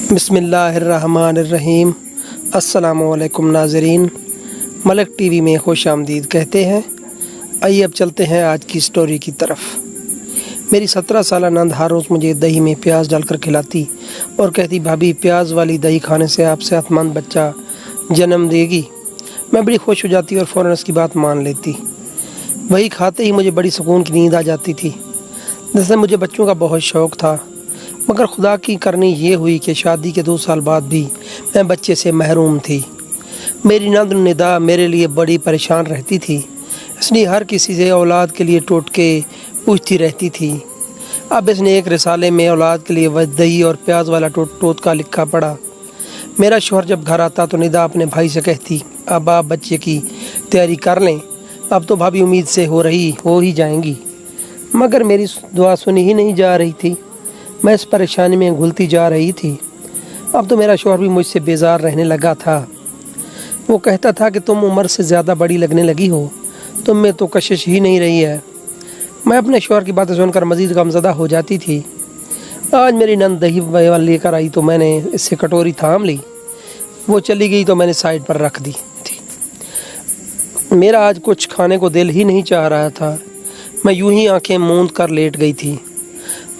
बिस्मिल्लाहिर्रहमानिर्रहीम। अस्सलामुअलैकुम नाज़रीन, मलक टीवी में खुश आमदीद कहते हैं। आइए अब चलते हैं आज की स्टोरी की तरफ। मेरी 17 साल नंद हर रोज़ मुझे दही में प्याज डालकर खिलाती और कहती, भाभी प्याज वाली दही खाने से आप सेहतमंद बच्चा जन्म देगी। मैं बड़ी खुश हो जाती और फ़ौरन उसकी बात मान लेती। वही खाते ही मुझे बड़ी सुकून की नींद आ जाती थी। जैसे मुझे बच्चों का बहुत शौक़ था, मगर खुदा की करनी ये हुई कि शादी के 2 साल बाद भी मैं बच्चे से महरूम थी। मेरी नंद निदा मेरे लिए बड़ी परेशान रहती थी, इसलिए हर किसी से औलाद के लिए टोटके पूछती रहती थी। अब इसने एक रिसाले में औलाद के लिए दही और प्याज वाला टोटका लिखा पड़ा। मेरा शौहर जब घर आता तो निदा अपने भाई से कहती, अब आप बच्चे की तैयारी कर लें, अब तो भाभी उम्मीद से हो ही जाएंगी। मगर मेरी दुआ सुनी ही नहीं जा रही थी। मैं इस परेशानी में घुलती जा रही थी। अब तो मेरा शौहर भी मुझसे बेजार रहने लगा था। वो कहता था कि तुम उम्र से ज़्यादा बड़ी लगने लगी हो, तुम में तो कशिश ही नहीं रही है। मैं अपने शौहर की बातें सुनकर मज़ीद गमज़दा हो जाती थी। आज मेरी नंद दही लेकर आई तो मैंने इससे कटोरी थाम ली। वो चली गई तो मैंने साइड पर रख दी थी। मेरा आज कुछ खाने को दिल ही नहीं चाह रहा था। मैं यूं ही आंखें मूंद कर लेट गई थी।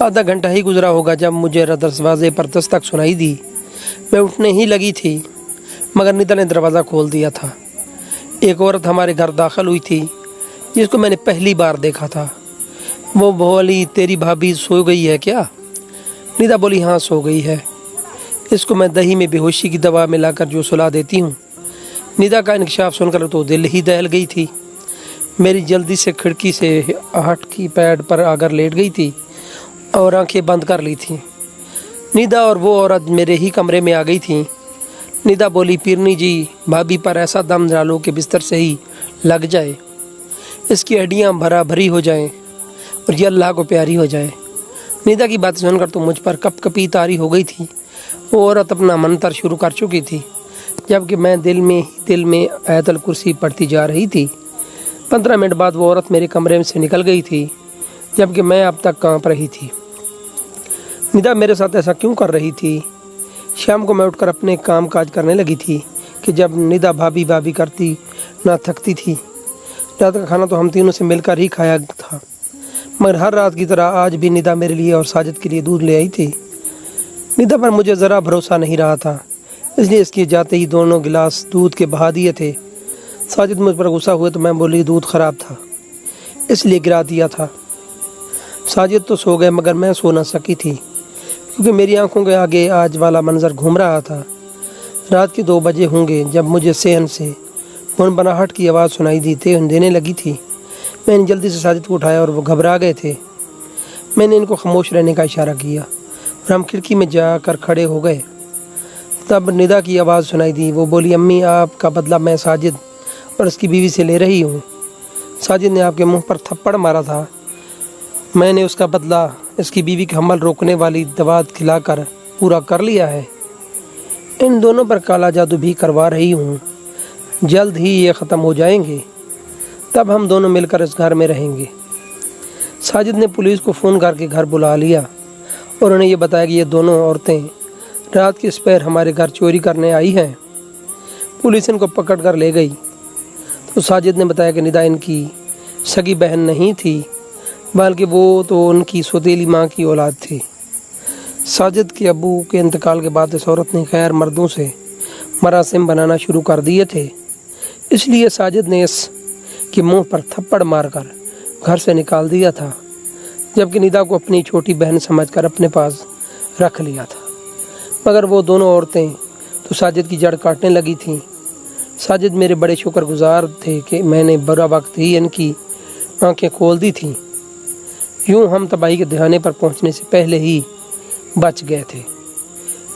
आधा घंटा ही गुजरा होगा जब मुझे दरवाजे पर दस्तक सुनाई दी। मैं उठने ही लगी थी, मगर निदा ने दरवाज़ा खोल दिया था। एक औरत हमारे घर दाखिल हुई थी, जिसको मैंने पहली बार देखा था। वो बोली, तेरी भाभी सो गई है क्या? निदा बोली, हाँ सो गई है। इसको मैं दही में बेहोशी की दवा मिलाकर जो सुला देती हूँ। निदा का इंकशाफ सुनकर तो दिल ही दहल गई थी। मेरी जल्दी से खिड़की से आहट की पैड पर आकर लेट गई थी और आंखें बंद कर ली थी। निदा और वो औरत मेरे ही कमरे में आ गई थी। निदा बोली, पीरनी जी, भाभी पर ऐसा दम डालो कि बिस्तर से ही लग जाए, इसकी हड्डियाँ भरा भरी हो जाएं और ये अल्लाह को प्यारी हो जाए। निदा की बात सुनकर तो मुझ पर कपकपी तारी हो गई थी। वो औरत अपना मंतर शुरू कर चुकी थी, जबकि मैं दिल में आयतल कुर्सी पढ़ती जा रही थी। 15 मिनट बाद वो औरत मेरे कमरे से निकल गई थी, जबकि मैं अब तक कांप रही थी। निदा मेरे साथ ऐसा क्यों कर रही थी? शाम को मैं उठकर अपने काम काज करने लगी थी कि जब निदा भाभी भाभी करती ना थकती थी। रात का खाना तो हम तीनों से मिलकर ही खाया था, मगर हर रात की तरह आज भी निदा मेरे लिए और साजिद के लिए दूध ले आई थी। निदा पर मुझे ज़रा भरोसा नहीं रहा था, इसलिए इसके जाते ही दोनों गिलास दूध के बहा दिए थे। साजिद मुझ पर गुस्सा हुए तो मैं बोली, दूध ख़राब था इसलिए गिरा दिया था। साजिद तो सो गए, मगर मैं सो ना सकी थी, क्योंकि मेरी आंखों के आगे आज वाला मंजर घूम रहा था। रात के 2 बजे होंगे जब मुझे सेहन से गुनगुनाहट की आवाज़ सुनाई देने लगी थी। मैंने जल्दी से साजिद को उठाया और वो घबरा गए थे। मैंने इनको खामोश रहने का इशारा किया और हम खिड़की में जाकर खड़े हो गए। तब निदा की आवाज़ सुनाई दी। वो बोली, अम्मी, आपका बदला मैं साजिद और उसकी बीवी से ले रही हूँ। साजिद ने आपके मुँह पर थप्पड़ मारा था, मैंने उसका बदला इसकी बीवी के हमल रोकने वाली दवा खिलाकर पूरा कर लिया है। इन दोनों पर काला जादू भी करवा रही हूँ। जल्द ही ये ख़त्म हो जाएंगे, तब हम दोनों मिलकर इस घर में रहेंगे। साजिद ने पुलिस को फ़ोन करके घर बुला लिया और उन्हें ये बताया कि ये दोनों औरतें रात के स्पैर हमारे घर चोरी करने आई हैं। पुलिस इनको पकड़ कर ले गई तो साजिद ने बताया कि निदा इनकी सगी बहन नहीं थी, बल्कि वो तो उनकी सौतेली माँ की औलाद थी। साजिद के अब्बू के इंतकाल के बाद इस औरत ने गैर मर्दों से मरासिम बनाना शुरू कर दिए थे, इसलिए साजिद ने इसके मुंह पर थप्पड़ मारकर घर से निकाल दिया था, जबकि निदा को अपनी छोटी बहन समझकर अपने पास रख लिया था। मगर वो दोनों औरतें तो साजिद की जड़ काटने लगी थीं। साजिद मेरे बड़े शुक्रगुजार थे कि मैंने बुरा वक्त ही इनकी आंखें खोल दी थीं। यूं हम तबाही के दहाने पर पहुंचने से पहले ही बच गए थे।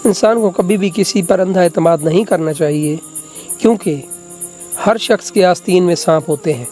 इंसान को कभी भी किसी पर अंधा एतमाद नहीं करना चाहिए, क्योंकि हर शख्स के आस्तीन में सांप होते हैं।